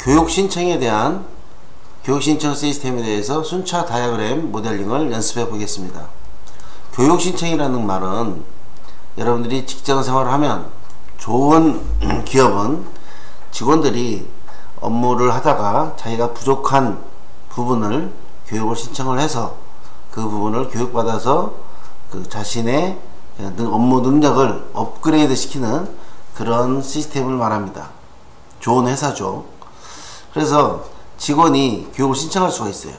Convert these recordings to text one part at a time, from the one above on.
교육 신청에 대한 교육 신청 시스템에 대해서 순차 다이어그램 모델링을 연습해 보겠습니다. 교육 신청이라는 말은 여러분들이 직장 생활을 하면 좋은 기업은 직원들이 업무를 하다가 자기가 부족한 부분을 교육을 신청을 해서 그 부분을 교육받아서 그 자신의 업무 능력을 업그레이드 시키는 그런 시스템을 말합니다. 좋은 회사죠. 그래서 직원이 교육을 신청할 수가 있어요.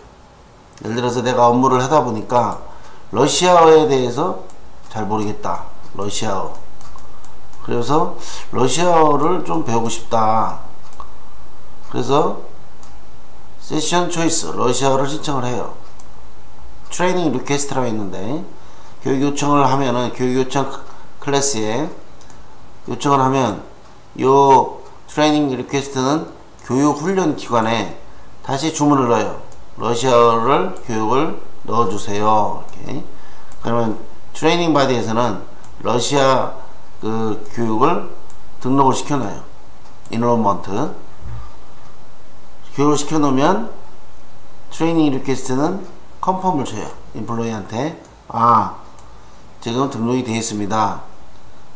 예를 들어서 내가 업무를 하다 보니까 러시아어에 대해서 잘 모르겠다. 러시아어. 그래서 러시아어를 좀 배우고 싶다. 그래서 세션 초이스 러시아어를 신청을 해요. 트레이닝 리퀘스트라고 있는데 교육 요청을 하면은 교육 요청 클래스에 요청을 하면 요 트레이닝 리퀘스트는 교육 훈련 기관에 다시 주문을 넣어요. 러시아어를 교육을 넣어주세요. 이렇게. 그러면 트레이닝 바디에서는 러시아 그 교육을 등록을 시켜놔요. 인롤먼트 교육을 시켜놓으면 트레이닝 리퀘스트는 컨펌을 줘요. 인플로이한테 지금 등록이 되어 있습니다.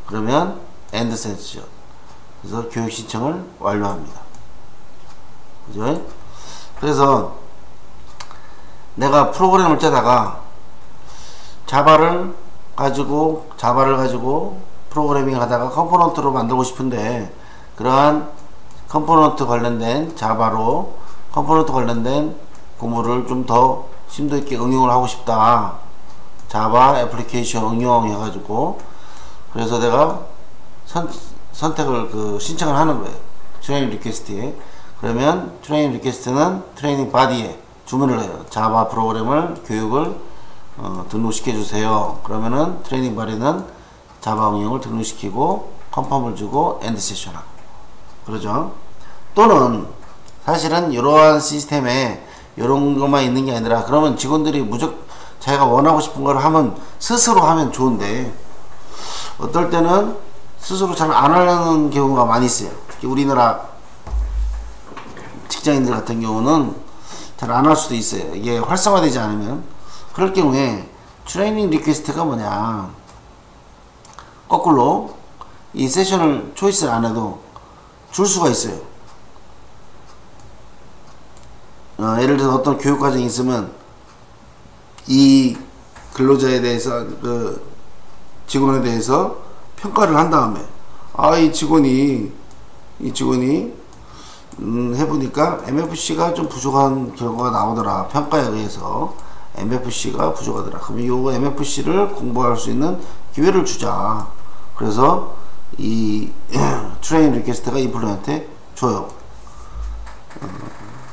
그러면 엔드 센스죠. 그래서 교육 신청을 완료합니다. 그죠? 그래서 내가 프로그램을 짜다가 자바를 가지고 프로그래밍 하다가 컴포넌트로 만들고 싶은데 그러한 컴포넌트 관련된 자바로 컴포넌트 관련된 공부를 좀 더 심도 있게 응용을 하고 싶다. 자바 애플리케이션 응용 해가지고 그래서 내가 선택을 신청을 하는 거예요. 트레이닝 리퀘스트에. 그러면 트레이닝 리퀘스트는 트레이닝 바디에 주문을 해요. 자바 프로그램을 교육을 등록시켜 주세요. 그러면은 트레이닝 바디는 자바 응용을 등록시키고 컨펌을 주고 엔드 세션 하고 그러죠. 또는 사실은 이러한 시스템에 이런 것만 있는 게 아니라 그러면 직원들이 무조건 자기가 원하고 싶은 걸 하면 스스로 하면 좋은데 어떨 때는 스스로 잘 안 하려는 경우가 많이 있어요. 특히 우리나라 직장인들 같은 경우는 잘 안 할 수도 있어요. 이게 활성화되지 않으면. 그럴 경우에 트레이닝 리퀘스트가 뭐냐, 거꾸로 이 세션을 초이스를 안 해도 줄 수가 있어요. 예를 들어서 어떤 교육 과정이 있으면 이 근로자에 대해서 그 직원에 대해서 평가를 한 다음에 이 직원이 해보니까 MFC가 좀 부족한 결과가 나오더라. 평가에 의해서 MFC가 부족하더라. 그러면 요 MFC를 공부할 수 있는 기회를 주자. 그래서 이 트레이닝 리퀘스트가 인플루언트한테 줘요.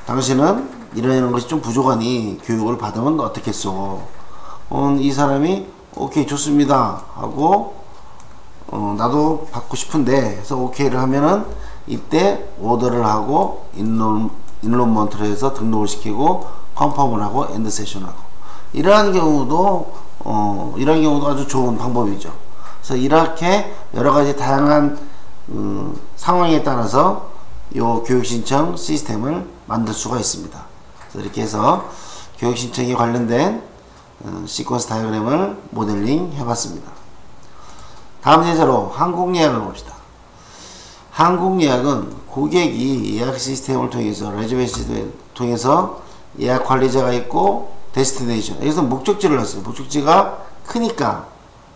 당신은 이런 것이 좀 부족하니 교육을 받으면 어떻겠소? 이 사람이 오케이 좋습니다 하고 나도 받고 싶은데 해서 오케이를 하면은 이때 오더를 하고 인롤먼트를 해서 등록을 시키고 컨펌을 하고 엔드 세션을 하고 이러한 경우도 아주 좋은 방법이죠. 그래서 이렇게 여러가지 다양한 상황에 따라서 요 교육신청 시스템을 만들 수가 있습니다. 그래서 이렇게 해서 교육신청에 관련된 시퀀스 다이어그램을 모델링 해봤습니다. 다음 예제로 항공예약을 봅시다. 항공예약은 고객이 예약 시스템을 통해서 레저베이션을 통해서 예약 관리자가 있고 데스티네이션, 여기서 목적지를 넣었어요. 목적지가 크니까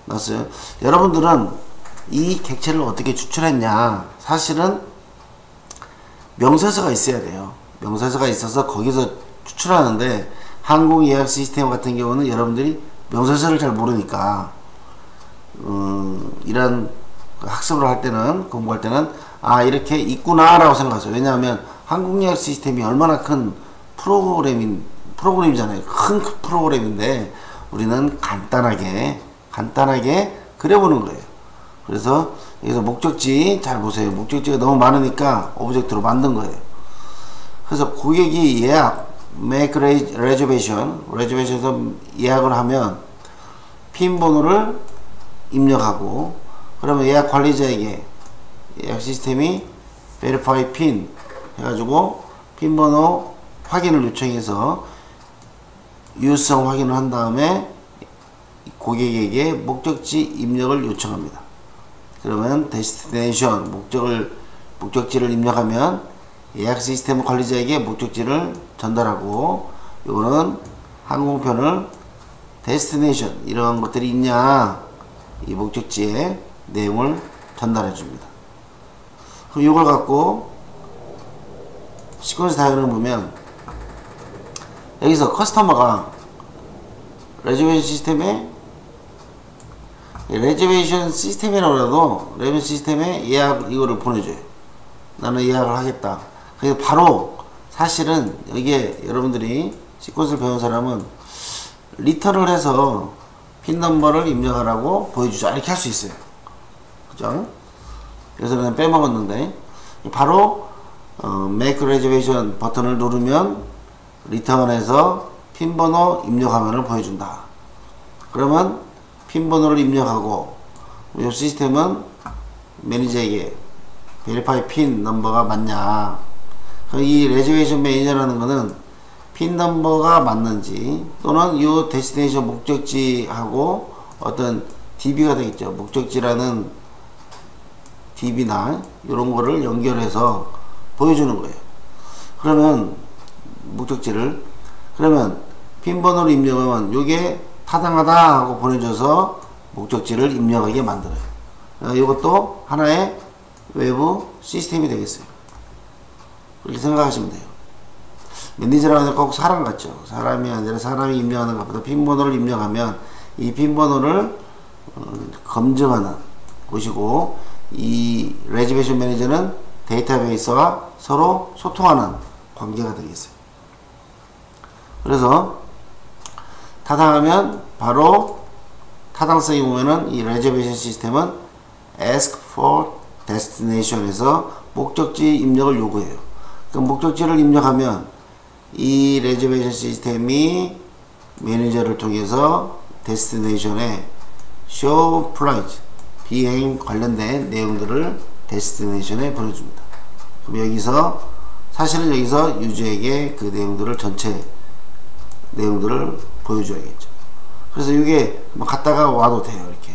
넣었어요. 여러분들은 이 객체를 어떻게 추출했냐, 사실은 명세서가 있어야 돼요. 명세서가 있어서 거기서 추출하는데 항공 예약 시스템 같은 경우는 여러분들이 명세서를 잘 모르니까 이런 학습을 할 때는, 공부할 때는 이렇게 있구나 라고 생각하세요. 왜냐하면 항공 예약 시스템이 얼마나 큰 프로그램이잖아요. 큰 프로그램인데 우리는 간단하게 그려보는 거예요. 그래서 여기서 목적지 잘 보세요. 목적지가 너무 많으니까 오브젝트로 만든 거예요. 그래서 고객이 예약 make reservation에서 예약을 하면 핀 번호를 입력하고, 그러면 예약 관리자에게 예약 시스템이 verify pin 해가지고 핀 번호 확인을 요청해서 유효성 확인을 한 다음에 고객에게 목적지 입력을 요청합니다. 그러면 데스티네이션 목적지를 입력하면 예약 시스템 관리자에게 목적지를 전달하고, 요거는 항공편을 데스티네이션 이러한 것들이 있냐 이 목적지에 내용을 전달해 줍니다. 그럼 이걸 갖고 시퀀스 다이어그램을 보면 여기서 커스터머가 레저베이션 시스템이라고 해도 레저베이션 시스템에 예약 이거를 보내줘요. 나는 예약을 하겠다. 그래서 바로 사실은 여기에 여러분들이 시퀀스를 배운 사람은 리턴을 해서 핀 넘버를 입력하라고 보여주자 이렇게 할 수 있어요. 그죠? 그래서 그냥 빼먹었는데 바로 make reservation 버튼을 누르면 리턴해서 핀 번호 입력 화면을 보여준다. 그러면 핀 번호를 입력하고 이 시스템은 매니저에게 verify 핀 넘버가 맞냐, 이 레저베이션 매니저라는 거는 핀 넘버가 맞는지 또는 이 데스티네이션 목적지하고 어떤 DB가 되겠죠. 목적지라는 DB나 이런 거를 연결해서 보여주는 거예요. 그러면 목적지를, 그러면 핀 번호를 입력하면 이게 타당하다 하고 보내줘서 목적지를 입력하게 만들어요. 이것도 하나의 외부 시스템이 되겠어요. 그렇게 생각하시면 돼요. 매니저라는 건 꼭 사람 같죠. 사람이 아니라 사람이 입력하는 것보다 핀 번호를 입력하면 이 핀 번호를 검증하는 곳이고, 이 레저베이션 매니저는 데이터베이스와 서로 소통하는 관계가 되겠어요. 그래서 타당하면 바로 타당성이 보면은 이 레저베이션 시스템은 ask for destination에서 목적지 입력을 요구해요. 그 목적지를 입력하면 이 레저베이션 시스템이 매니저를 통해서 데스티네이션에 show flight 비행 관련된 내용들을 데스티네이션에 보내줍니다. 그럼 여기서 사실은 여기서 유저에게 그 내용들을 전체 내용들을 보여줘야겠죠. 그래서 이게 뭐 갔다가 와도 돼요. 이렇게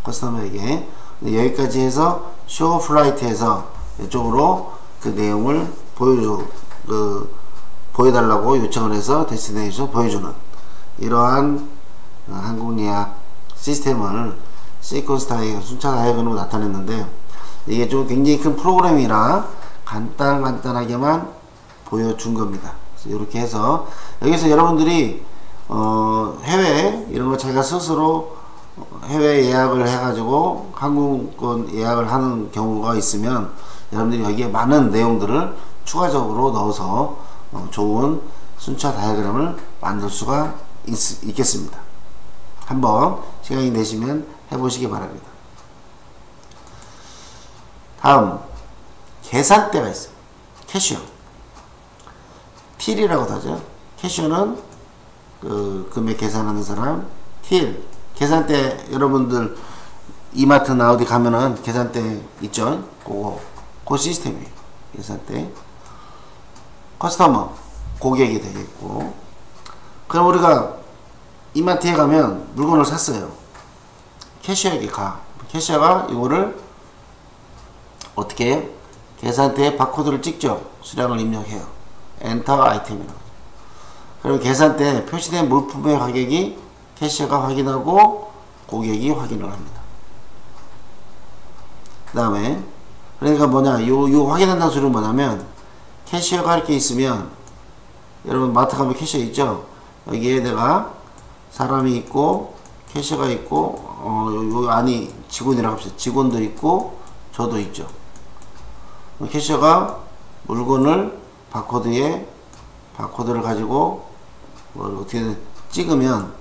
커스터머에게 여기까지 해서 show flight에서 이쪽으로 그 내용을 보여달라고 요청을 해서 데스티네이션 보여주는 이러한 항공 예약 시스템을 시퀀스 다이어그램, 순차 다이어그램으로 나타냈는데, 이게 좀 굉장히 큰 프로그램이라 간단하게만 보여준 겁니다. 그래서 이렇게 해서 여기서 여러분들이 해외 이런 거 자기가 스스로 해외 예약을 해가지고 항공권 예약을 하는 경우가 있으면 여러분들이 여기에 많은 내용들을 추가적으로 넣어서 좋은 순차 다이어그램을 만들 수가 있겠습니다. 한번 시간이 되시면 해보시기 바랍니다. 다음 계산대가 있어요. 캐시어 틸이라고 하죠. 캐시어는 그 금액 계산하는 사람, 틸 계산대. 여러분들 이마트나 어디 가면은 계산대 있죠. 그 시스템이에요. 계산대. 커스터머 고객이 되겠고, 그럼 우리가 이마트에 가면 물건을 샀어요. 캐시어에게 가. 캐시어가 이거를 어떻게 해요? 계산대에 바코드를 찍죠. 수량을 입력해요. 엔터 아이템이라고. 그럼 계산대에 표시된 물품의 가격이 캐시어가 확인하고 고객이 확인을 합니다. 그 다음에 그러니까 뭐냐, 요 확인한다는 소리는 뭐냐면, 캐시어가 이렇게 있으면, 여러분 마트 가면 캐시어 있죠. 여기에 내가 사람이 있고 캐시어가 있고 요 안이 직원이라고 합시다. 직원도 있고 저도 있죠. 캐시어가 물건을 바코드를 가지고 어떻게 찍으면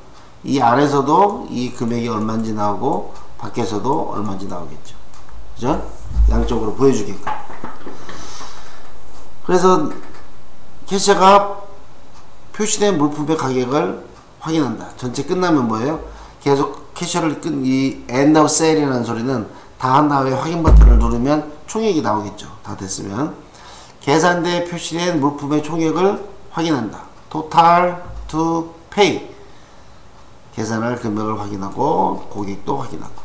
이 안에서도 이 금액이 얼마인지 나오고 밖에서도 얼마인지 나오겠죠. 그죠? 양쪽으로 보여주게끔. 그래서 캐시어가 표시된 물품의 가격을 확인한다. 전체 끝나면 뭐예요? 계속 캐시어를 이 end of sale이라는 소리는 다 한 다음에 확인 버튼을 누르면 총액이 나오겠죠. 다 됐으면. 계산대에 표시된 물품의 총액을 확인한다. total to pay. 계산할 금액을 확인하고 고객도 확인하고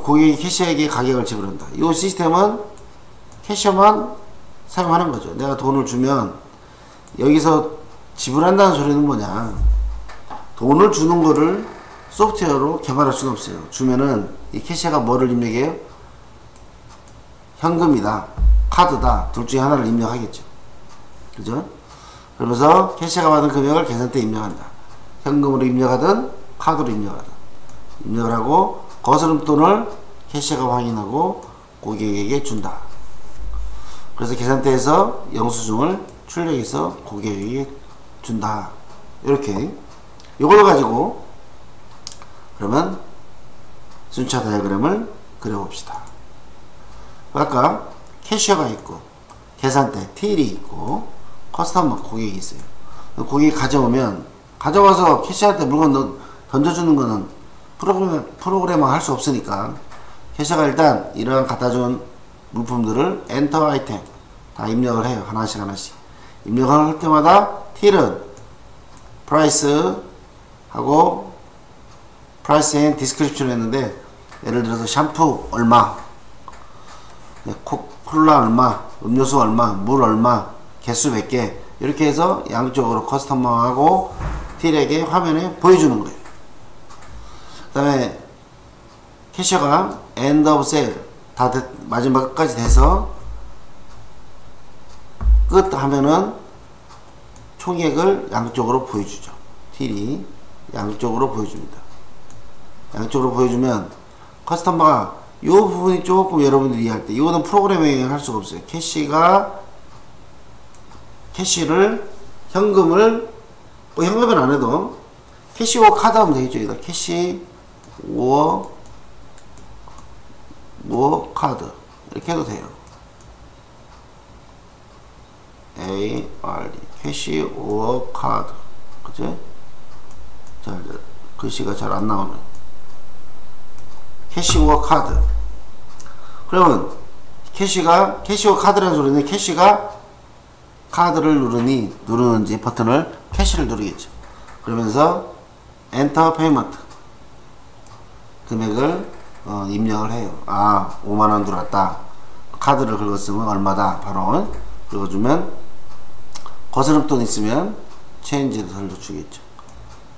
고객이 캐셔에게 가격을 지불한다. 이 시스템은 캐셔만 사용하는 거죠. 내가 돈을 주면 여기서 지불한다는 소리는 뭐냐, 돈을 주는 거를 소프트웨어로 개발할 수는 없어요. 주면은 이 캐셔가 뭐를 입력해요? 현금이다, 카드다, 둘 중에 하나를 입력하겠죠. 그죠? 그러면서 캐셔가 받은 금액을 계산대에 입력한다. 현금으로 입력하든 카드로 입력하든 입력을 하고 거스름돈을 캐셔가 확인하고 고객에게 준다. 그래서 계산대에서 영수증을 출력해서 고객에게 준다. 이렇게 이걸 가지고 그러면 순차 다이어그램을 그려봅시다. 아까 캐셔가 있고 계산대 틸이 있고 커스터머 고객이 있어요. 고객이 가져와서 캐셔한테 물건 던져주는 거는 프로그래머 할 수 없으니까 캐셔가 일단 이러한 갖다준 물품들을 엔터 아이템 다 입력을 해요. 하나씩 입력을 할 때마다 틸은 프라이스 하고 프라이스 앤 디스크립션 했는데, 예를 들어서 샴푸 얼마, 콜라 얼마, 음료수 얼마, 물 얼마, 개수 몇 개, 이렇게 해서 양쪽으로 커스터머하고 틸에게 화면에 보여주는 거예요. 그 다음에 캐셔가 end of sale 다 마지막까지 돼서 끝 하면은 총액을 양쪽으로 보여주죠. 틸이 양쪽으로 보여줍니다. 양쪽으로 보여주면 커스터머가 이 부분이 조금 여러분들이 이해할 때, 이거는 프로그래밍 할 수가 없어요. 캐시를 현금을 현금은 안 해도 캐시워 카드 하면 되겠죠. 여기다 캐시워 카드 이렇게 해도 돼요. ARD 캐시워 카드. 그치? 자, 글씨가 잘 안 나오네. 캐시워 카드. 그러면 캐시워 카드라는 소리는 캐시가 카드를 누르는지 버튼을 캐시를 누르겠죠. 그러면서 엔터 페이먼트 금액을 입력을 해요. 5만원 들어왔다. 카드를 긁었으면 얼마다. 바로 긁어주면 거스름돈 있으면 체인지를 돌려주겠죠.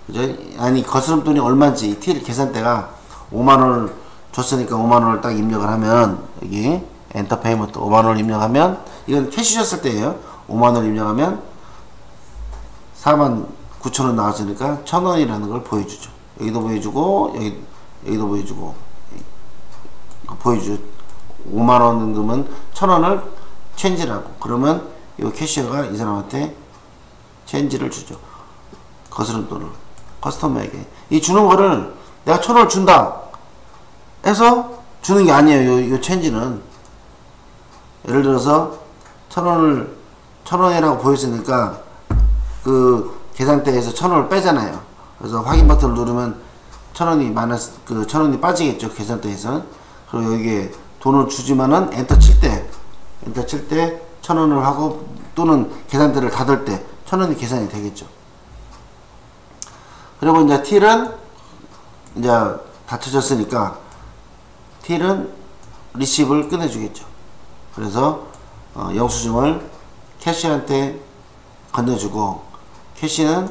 그죠? 아니 거스름돈이 얼마인지 틸 계산대가 5만원을 줬으니까 5만원을 딱 입력을 하면, 여기 엔터 페이먼트 5만원을 입력하면, 이건 캐시 줬을 때예요. 5만원을 입력하면 49,000원 나왔으니까 1,000원이라는 걸 보여주죠. 여기도 보여주고 여기도 보여주고 보여주죠. 5만원 넣으면 1,000원을 체인지라고. 그러면 이 캐시어가 이 사람한테 체인지를 주죠. 거스름돈을 커스터머에게. 이 주는 거를 내가 1,000원을 준다 해서 주는 게 아니에요. 요 체인지는 예를 들어서 1,000원이라고 보였으니까 그 계산대에서 1,000원을 빼잖아요. 그래서 확인 버튼을 누르면 1,000원이 마이너스 1,000원이 빠지겠죠. 계산대에서는. 그리고 여기에 돈을 주지만은 엔터 칠 때 1,000원을 하고, 또는 계산대를 닫을 때 1,000원이 계산이 되겠죠. 그리고 이제 틸은 이제 닫혀졌으니까 틸은 리시브를 끝내주겠죠. 그래서 영수증을 캐시한테 건네주고, 캐시는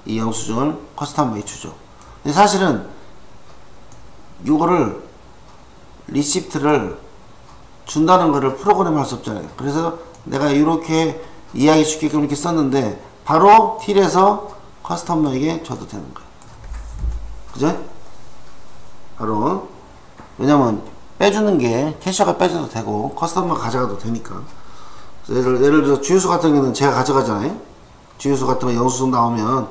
이 영수증을 커스터머에 주죠. 근데 사실은 이거를 리시프트를 준다는 거를 프로그램 할 수 없잖아요. 그래서 내가 이렇게 이해하기 쉽게끔 이렇게 썼는데 바로 틸에서 커스터머에게 줘도 되는 거예요. 그죠? 바로 왜냐면 빼주는 게 캐셔가 빼줘도 되고 커스터머가 가져가도 되니까. 예를 들어 주유소 같은 경우는 제가 가져가잖아요. 주유소 같은 거 영수증 나오면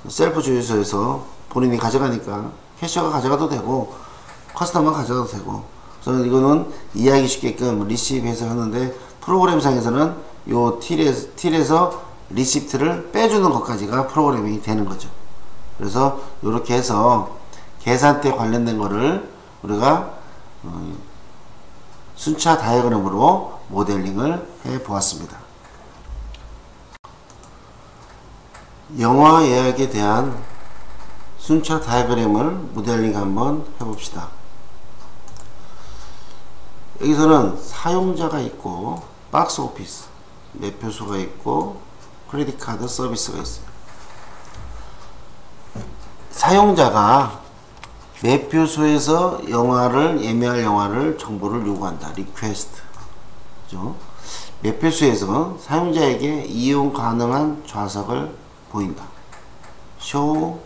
셀프 주유소에서 본인이 가져가니까 캐셔가 가져가도 되고 커스터머가 가져가도 되고. 그래서 이거는 이해하기 쉽게끔 리시브해서 하는데, 프로그램상에서는 요 틸에서 리시프트를 빼주는 것까지가 프로그래밍이 되는 거죠. 그래서 이렇게 해서 계산대 관련된 거를 우리가 순차 다이어그램으로 모델링을 해 보았습니다. 영화 예약에 대한 순차 다이어그램을 모델링 한번 해봅시다. 여기서는 사용자가 있고 박스 오피스, 매표소가 있고 크레딧 카드 서비스가 있어요. 사용자가 매표소에서 예매할 영화를 정보를 요구한다. 리퀘스트. 그죠? 매표소에서 사용자에게 이용 가능한 좌석을 보인다. show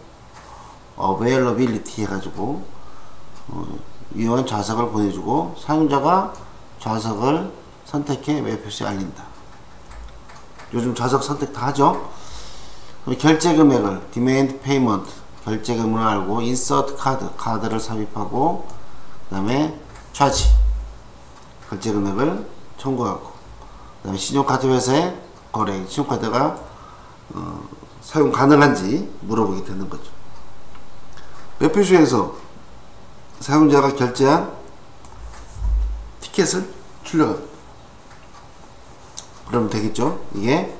availability 해가지고 유효한 좌석을 보내주고 사용자가 좌석을 선택해 매표소에 알린다. 요즘 좌석 선택 다 하죠. 결제 금액을 demand payment 결제금을 알고 insert 카드를 삽입하고 그 다음에 charge 결제 금액을 청구하고 그 다음에 신용카드 회사에 거래 신용카드가 사용 가능한지 물어보게 되는 거죠. 매표소에서 사용자가 결제한 티켓을 출력합니다. 그러면 되겠죠. 이게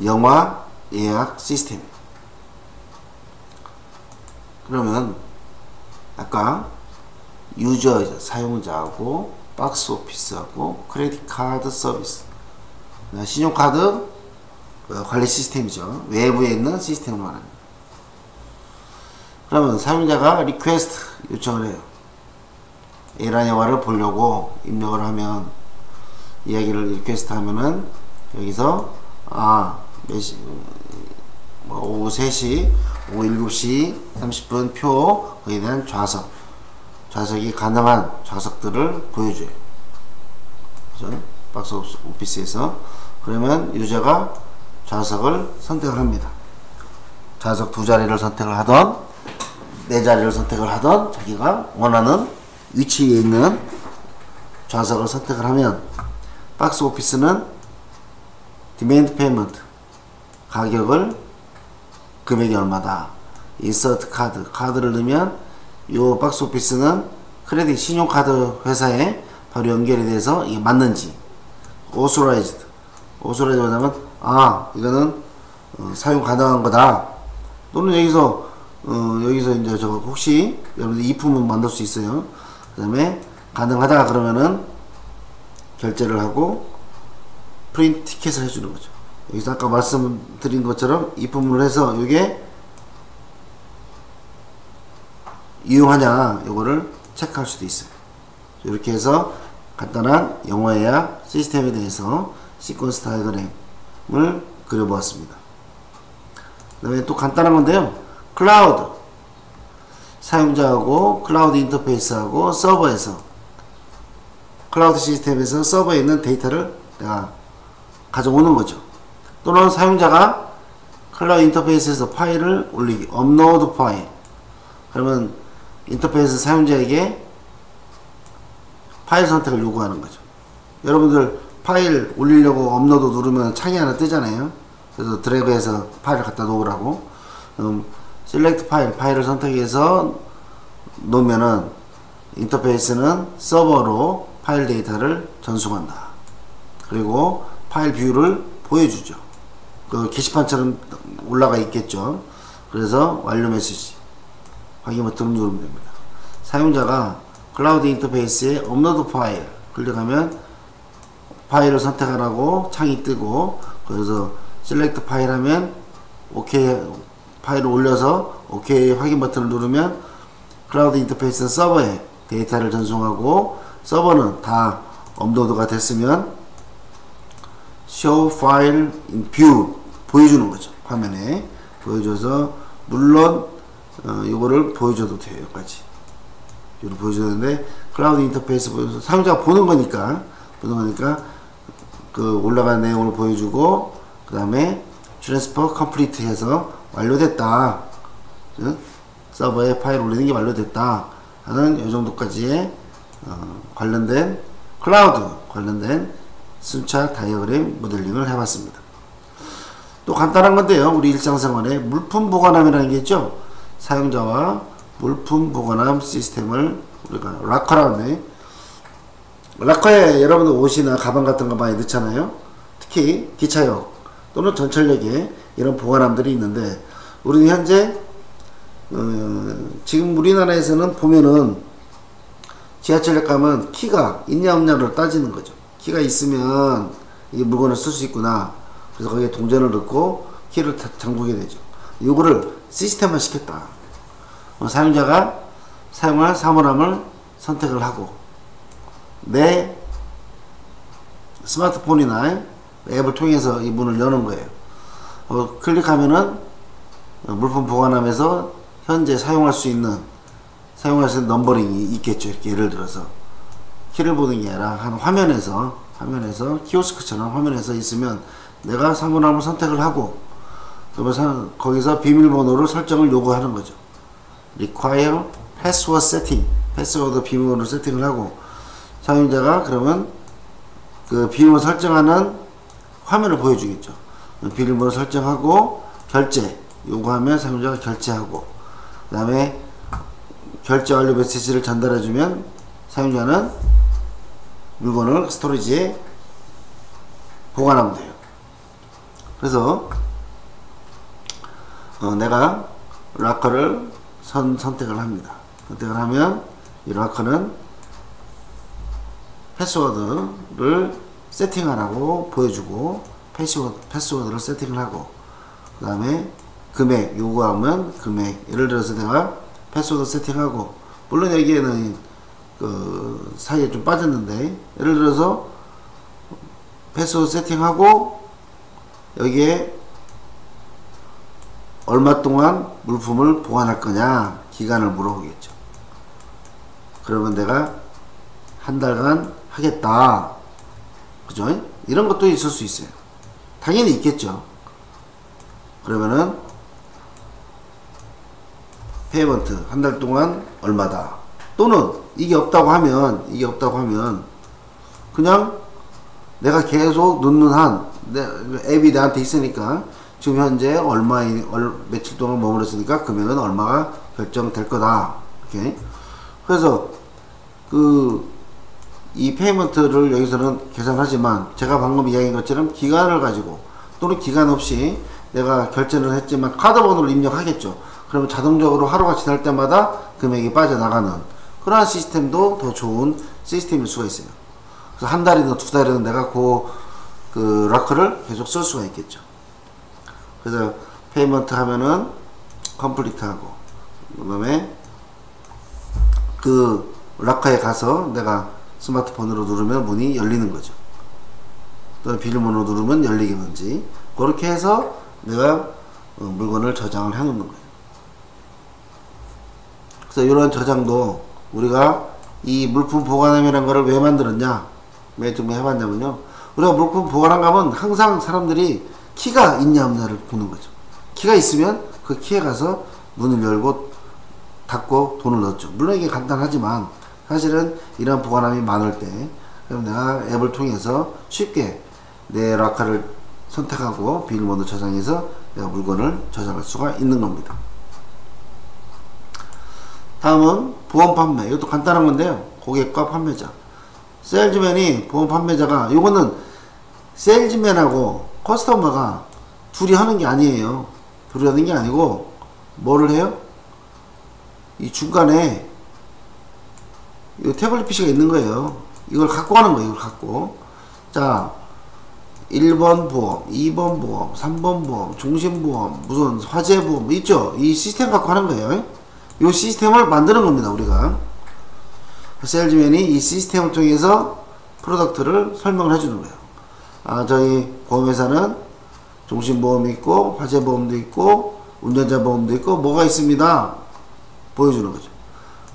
영화 예약 시스템. 그러면 아까 유저 사용자하고 박스 오피스하고 크레딧 카드 서비스 신용카드 관리 시스템이죠. 외부에 있는 시스템을 말합니다. 그러면 사용자가 리퀘스트 요청을 해요. A라는 영화를 보려고 입력을 하면 이야기를 리퀘스트 하면은 여기서 오후 3시 오후 7시 30분 표 거기에 대한 좌석이 가능한 좌석들을 보여줘요. 그죠? 박스 오피스에서 그러면 유저가 좌석을 선택을 합니다. 좌석 2자리를 선택을 하던 4자리를 선택을 하던 자기가 원하는 위치에 있는 좌석을 선택을 하면 박스 오피스는 디맨드 페이먼트 가격을 금액이 얼마다 인서트 카드를 넣으면 요 박스 오피스는 크레딧 신용카드 회사에 바로 연결이 돼서 이게 맞는지 오소라이즈드 하면 이거는 사용 가능한 거다. 또는 여기서 이제 저거 혹시 여러분들 이품은 만들 수 있어요. 그 다음에 가능하다 그러면은 결제를 하고 프린트 티켓을 해주는 거죠. 여기서 아까 말씀드린 것처럼 이품을 해서 이게 이용하냐 요거를 체크할 수도 있어요. 이렇게 해서 간단한 영화 예약 시스템에 대해서 시퀀스 다이어그램을 그려보았습니다. 그 다음에 또 간단한 건데요. 클라우드 사용자하고 클라우드 인터페이스하고 서버에서 클라우드 시스템에서 서버에 있는 데이터를 내가 가져오는 거죠. 또는 사용자가 클라우드 인터페이스에서 파일을 올리기 업로드 파일 그러면 인터페이스 사용자에게 파일 선택을 요구하는 거죠. 여러분들 파일 올리려고 업로드 누르면 창이 하나 뜨잖아요. 그래서 드래그해서 파일을 갖다 놓으라고 셀렉트 파일을 선택해서 놓으면은 인터페이스는 서버로 파일 데이터를 전송한다. 그리고 파일 뷰를 보여주죠. 그 게시판처럼 올라가 있겠죠. 그래서 완료 메시지 확인 버튼을 누르면 됩니다. 사용자가 클라우드 인터페이스에 업로드 파일 클릭하면 파일을 선택하라고 창이 뜨고 그래서 셀렉트 파일 하면 오케이 파일을 올려서 오케이 확인 버튼을 누르면 클라우드 인터페이스 서버에 데이터를 전송하고 서버는 다 업로드가 됐으면 show file in view 보여주는 거죠. 화면에 보여줘서 물론 이거를 보여줘도 돼요. 여기까지 이걸 보여줬는데 클라우드 인터페이스 보여서 사용자가 보는 거니까 그 올라간 내용을 보여주고 그 다음에 트랜스퍼 컴플리트 해서 완료됐다. 서버에 파일 올리는 게 완료됐다 하는 이 정도까지의 관련된 클라우드 관련된 순차 다이어그램 모델링을 해봤습니다. 또 간단한 건데요. 우리 일상생활에 물품 보관함이라는 게 있죠. 사용자와 물품 보관함 시스템을 우리가 락커라는데 락커에 여러분들 옷이나 가방 같은 거 많이 넣잖아요. 특히 기차역 또는 전철역에 이런 보관함들이 있는데, 우리는 현재 지금 우리나라에서는 보면은 지하철역 가면 키가 있냐 없냐를 따지는 거죠. 키가 있으면 이 물건을 쓸 수 있구나. 그래서 거기에 동전을 넣고 키를 잠그게 되죠. 요거를 시스템화 시켰다. 사용자가 사용할 사물함을 선택을 하고 내 스마트폰이나 앱을 통해서 이 문을 여는 거예요. 클릭하면은 물품 보관함에서 현재 사용할 수 있는 넘버링이 있겠죠. 이렇게 예를 들어서 키를 보는 게 아니라 한 화면에서 키오스크처럼 화면에서 있으면 내가 사물함을 선택을 하고, 그러면 거기서 비밀번호를 설정을 요구하는 거죠. require password setting, 패스워드 비밀번호를 세팅을 하고, 사용자가 그러면 그 비밀번호 설정하는 화면을 보여주겠죠. 비밀번호 설정하고 결제 요구하면 사용자가 결제하고, 그 다음에 결제 완료 메시지를 전달해주면 사용자는 물건을 스토리지에 보관하면 돼요. 그래서 내가 락커를 선택을 합니다. 선택을 하면 이 락커는 패스워드를 세팅하라고 보여주고, 패스워드를 세팅을 하고, 그 다음에 금액 요구하면 금액, 예를 들어서 내가 패스워드 세팅하고, 물론 여기에는 그 사이에 좀 빠졌는데, 예를 들어서 패스워드 세팅하고 여기에 얼마 동안 물품을 보관할 거냐 기간을 물어보겠죠. 그러면 내가 한 달간 하겠다, 그죠? 이런 것도 있을 수 있어요. 당연히 있겠죠. 그러면은 페이먼트 한 달 동안 얼마다, 또는 이게 없다고 하면 그냥 내가 계속 넣는 한 앱이 나한테 있으니까 지금 현재 며칠 동안 머물렀으니까 금액은 얼마가 결정될 거다. 이렇게. 그래서 이 페이먼트를 여기서는 계산하지만, 제가 방금 이야기한 것처럼 기간을 가지고 또는 기간 없이 내가 결제는 했지만 카드 번호를 입력하겠죠. 그러면 자동적으로 하루가 지날 때마다 금액이 빠져나가는 그러한 시스템도 더 좋은 시스템일 수가 있어요. 그래서 한 달이든 두 달이든 내가 그 락커를 계속 쓸 수가 있겠죠. 그래서 페이먼트 하면은 컴플리트 하고, 그 다음에 그 락커에 가서 내가 스마트폰으로 누르면 문이 열리는 거죠. 또 비밀번호 누르면 열리겠는지, 그렇게 해서 내가 물건을 저장을 해 놓는 거예요. 그래서 이런 저장도 우리가 이 물품 보관함이라는 거를 왜 만들었냐, 왜 좀 해봤냐면요, 우리가 물품 보관함 가면 항상 사람들이 키가 있냐 없냐를 보는 거죠. 키가 있으면 그 키에 가서 문을 열고 닫고 돈을 넣었죠. 물론 이게 간단하지만 사실은 이런 보관함이 많을 때, 그럼 내가 앱을 통해서 쉽게 내 락커를 선택하고 비밀번호 저장해서 내가 물건을 저장할 수가 있는 겁니다. 다음은 보험 판매. 이것도 간단한 건데요, 고객과 판매자. 세일즈맨이 보험 판매자가, 요거는 세일즈맨하고 커스터머가 둘이 하는 게 아니에요. 둘이 하는 게 아니고 뭐를 해요? 이 중간에 이 태블릿 PC가 있는 거예요. 이걸 갖고 가는 거예요. 이걸 갖고, 자 1번 보험, 2번 보험, 3번 보험, 종신보험, 무슨 화재보험 있죠? 이 시스템 갖고 하는 거예요. 이 시스템을 만드는 겁니다. 우리가 세일즈맨이 이 시스템을 통해서 프로덕트를 설명을 해주는 거예요. 저희 보험회사는 종신보험이 있고 화재보험도 있고 운전자보험도 있고 뭐가 있습니다, 보여주는 거죠.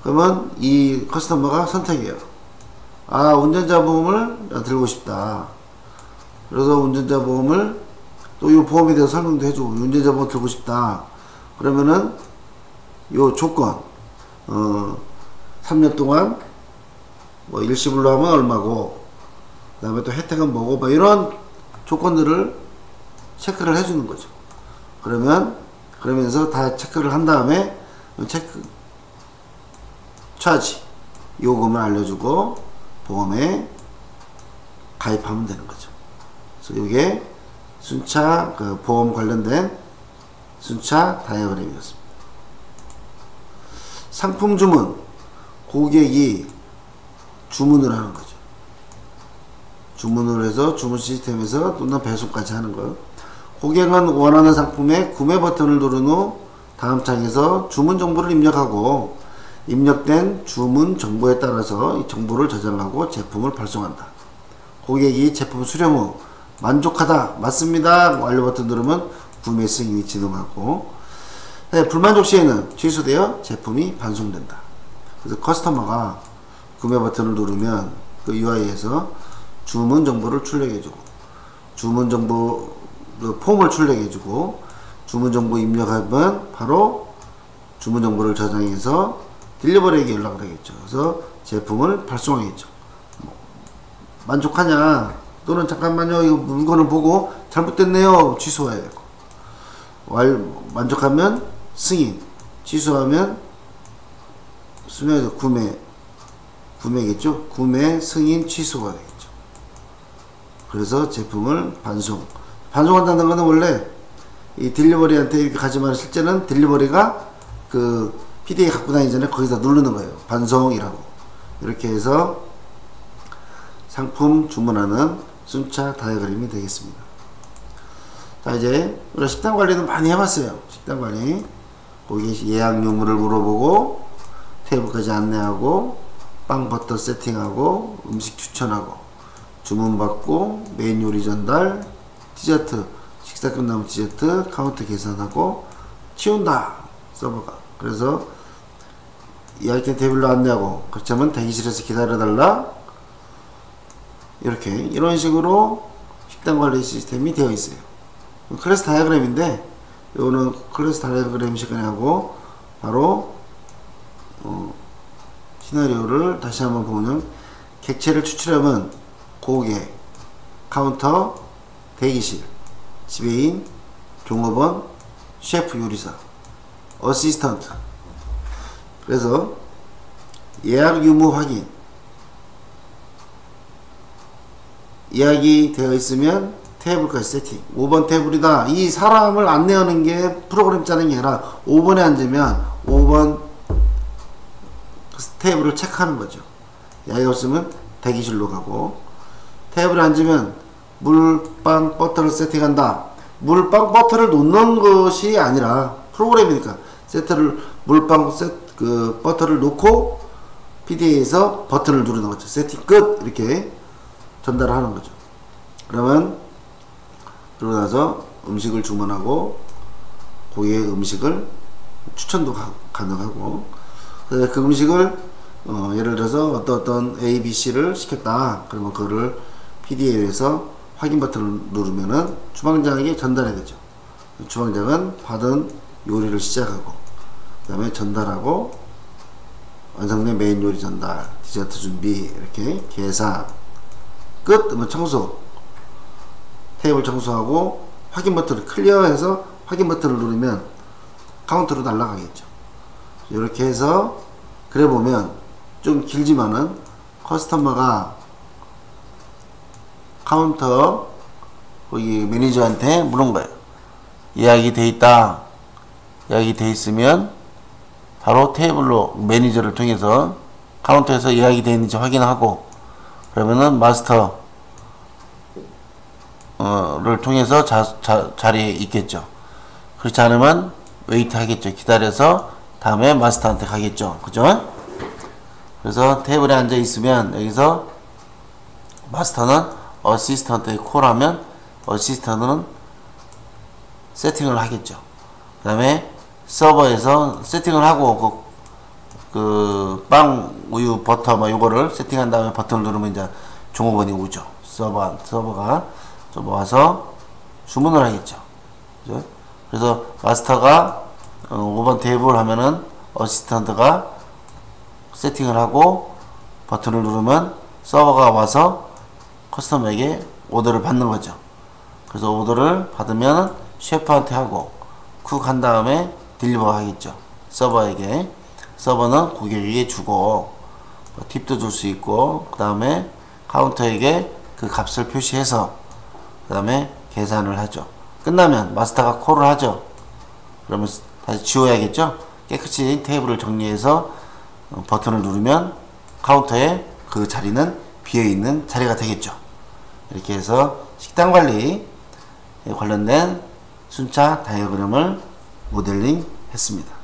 그러면 이 커스터머가 선택해요. 운전자보험을 들고 싶다. 그래서 운전자보험을 또 이 보험에 대해서 설명도 해주고, 운전자보험 들고 싶다. 그러면은 요 조건, 3년 동안 뭐 일시불로 하면 얼마고, 그 다음에 또 혜택은 뭐고, 뭐 이런 조건들을 체크를 해주는 거죠. 그러면서 다 체크를 한 다음에 차지 요금을 알려주고 보험에 가입하면 되는 거죠. 그래서 이게 순차 그 보험 관련된 순차 다이어그램이었습니다. 상품 주문, 고객이 주문을 하는 거죠. 주문을 해서 주문 시스템에서 또는 배송까지 하는 거예요. 고객은 원하는 상품의 구매 버튼을 누른 후 다음 창에서 주문 정보를 입력하고 입력된 주문 정보에 따라서 이 정보를 저장하고 제품을 발송한다. 고객이 제품 수령 후 만족하다, 맞습니다, 완료 버튼 누르면 구매 승인이 지동하고, 불만족 시에는 취소되어 제품이 반송된다. 그래서 커스터머가 구매 버튼을 누르면 그 UI에서 주문 정보를 출력해주고, 주문 정보 폼을 출력해주고, 주문 정보 입력하면 바로 주문 정보를 저장해서 딜리버리에게 연락을 하겠죠. 그래서 제품을 발송하겠죠. 만족하냐, 또는 잠깐만요, 이거 물건을 보고 잘못됐네요, 취소해야 되고, 만족하면 승인, 취소하면 수명에서 구매겠죠. 구매 승인 취소가 되겠죠. 그래서 제품을 반송한다는 것은 원래 이 딜리버리한테 이렇게 가지만 실제는 딜리버리가 그 PDA 갖고 다니기 전에 거기다 누르는 거예요. 반송이라고. 이렇게 해서 상품 주문하는 순차 다이어그램이 되겠습니다. 자, 이제 우리 식단 관리는 많이 해봤어요. 식단 관리. 거기 예약 유무를 물어보고 테이블까지 안내하고 빵 버터 세팅하고 음식 추천하고 주문 받고 메인 요리 전달, 디저트, 식사 끝나면 디저트, 카운트 계산하고 치운다, 서버가. 그래서 예약된 테이블로 안내하고, 그렇다면 대기실에서 기다려달라, 이렇게 이런 식으로 식단 관리 시스템이 되어 있어요. 클래스 다이어그램인데, 이거는 클래스 다이어그램 시간에 하고 바로 시나리오를 다시 한번 보면, 객체를 추출하면 고객, 카운터, 대기실, 지배인, 종업원, 셰프 요리사, 어시스턴트. 그래서 예약 유무 확인, 예약이 되어 있으면 테이블까지 세팅. 5번 테이블이다. 이 사람을 안내하는 게 프로그램 짜는 게 아니라 5번에 앉으면 5번 테이블을 체크하는 거죠. 예약이 없으면 대기실로 가고, 테이블에 앉으면 물빵 버터를 세팅한다. 물빵 버터를 놓는 것이 아니라 프로그램이니까 물빵 버터를 놓고 PDA에서 버튼을 누르는 거죠. 세팅 끝, 이렇게 전달을 하는 거죠. 그러면 그러고 나서 음식을 주문하고 고객의 음식을 추천도 가능하고, 그 음식을 예를 들어서 어떤 A, B, C를 시켰다. 그러면 그거를 PDA에서 확인 버튼을 누르면은 주방장에게 전달해야 되죠. 주방장은 받은 요리를 시작하고, 그 다음에 전달하고, 완성된 메인 요리 전달, 디저트 준비, 이렇게 계산 끝. 뭐 청소, 테이블 청소하고 확인 버튼을 클리어해서 확인 버튼을 누르면 카운터로 날아가겠죠. 이렇게 해서, 그래 보면 좀 길지만은 커스터머가 카운터 거기 매니저한테 물은 거예요. 예약이 돼 있다. 예약이 돼 있으면 바로 테이블로 매니저를 통해서 카운터에서 예약이 돼 있는지 확인하고, 그러면은 마스터를 통해서 자리에 있겠죠. 그렇지 않으면 웨이트 하겠죠. 기다려서 다음에 마스터한테 가겠죠. 그죠? 그래서 테이블에 앉아 있으면 여기서 마스터는 어시스턴트에 콜하면 어시스턴트는 세팅을 하겠죠. 그 다음에 서버에서 세팅을 하고 그 빵, 우유, 버터 뭐 요거를 세팅한 다음에 버튼을 누르면 이제 종업원이 오죠. 서버가 좀 와서 주문을 하겠죠. 그죠? 그래서 마스터가 5번 테이블 하면은 어시스턴트가 세팅을 하고 버튼을 누르면 서버가 와서 커스터머에게 오더를 받는 거죠. 그래서 오더를 받으면 셰프한테 하고 쿡 한 다음에 딜리버 하겠죠. 서버에게. 서버는 고객에게 주고, 팁도 줄 수 있고, 그 다음에 카운터에게 그 값을 표시해서 그 다음에 계산을 하죠. 끝나면 마스터가 콜을 하죠. 그러면 다시 지워야겠죠. 깨끗이 테이블을 정리해서 버튼을 누르면 카운터에 그 자리는 비어있는 자리가 되겠죠. 이렇게 해서 식당 관리에 관련된 순차 다이어그램을 모델링 했습니다.